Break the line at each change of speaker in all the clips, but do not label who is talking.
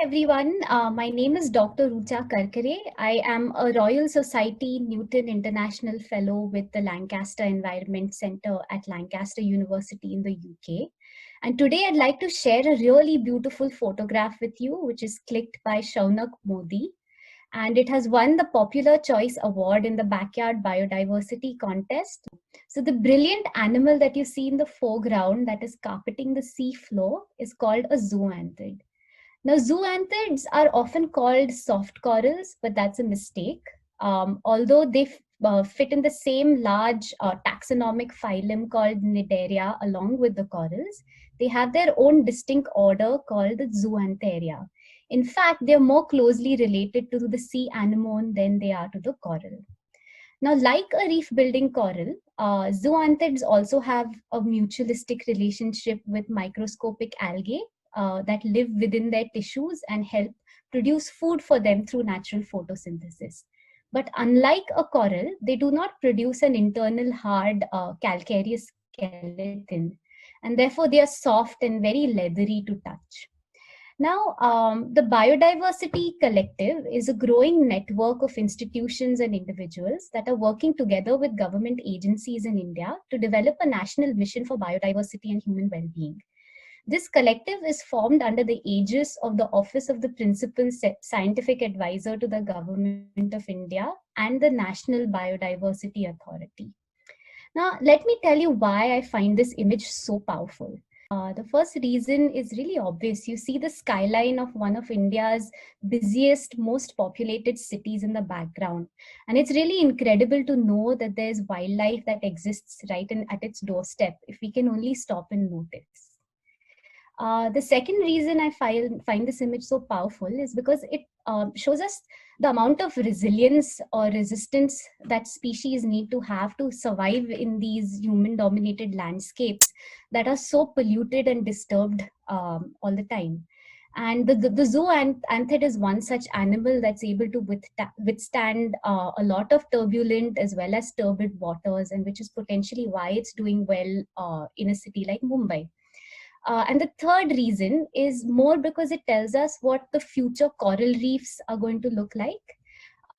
everyone, my name is Dr. Rucha Karkarey. I am a Royal Society Newton International Fellow with the Lancaster Environment Centre at Lancaster University in the UK. And today I'd like to share a really beautiful photograph with you, which is clicked by SHAUNAK Modi. And it has won the Popular Choice Award in the Backyard Biodiversity Contest. So the brilliant animal that you see in the foreground that is carpeting the sea floor is called a zoanthid. Now, zoanthids are often called soft corals, but that's a mistake. Although they fit in the same large taxonomic phylum called Cnidaria along with the corals, they have their own distinct order called the Zoantheria. In fact, they're more closely related to the sea anemone than they are to the coral. Now, like a reef-building coral, zoanthids also have a mutualistic relationship with microscopic algae that live within their tissues and help produce food for them through natural photosynthesis. But unlike a coral, they do not produce an internal hard calcareous skeleton, and therefore they are soft and very leathery to touch. Now, the Biodiversity Collective is a growing network of institutions and individuals that are working together with government agencies in India to develop a national vision for biodiversity and human well-being. This collective is formed under the aegis of the Office of the Principal Scientific Advisor to the Government of India and the National Biodiversity Authority. Now, let me tell you why I find this image so powerful. The first reason is really obvious. You see the skyline of one of India's busiest, most populated cities in the background. And it's really incredible to know that there's wildlife that exists right at its doorstep if we can only stop and notice. The second reason I find this image so powerful is because it shows us the amount of resilience or resistance that species need to have to survive in these human-dominated landscapes that are so polluted and disturbed all the time. And the zoanthid is one such animal that's able to withstand a lot of turbulent as well as turbid waters, and which is potentially why it's doing well in a city like Mumbai. And the third reason is more because it tells us what the future coral reefs are going to look like.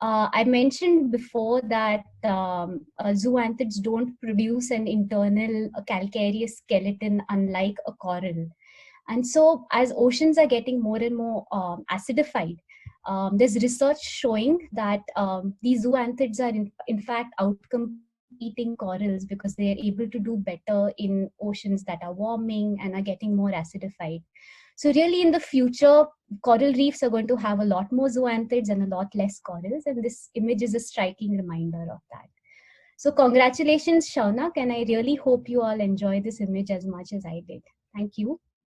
I mentioned before that zoanthids don't produce an internal calcareous skeleton unlike a coral. And so as oceans are getting more and more acidified, there's research showing that these zoanthids are in fact eating corals because they are able to do better in oceans that are warming and are getting more acidified. So really in the future, coral reefs are going to have a lot more zoanthids and a lot less corals, and this image is a striking reminder of that. So congratulations, Shaunak, and I really hope you all enjoy this image as much as I did. Thank you.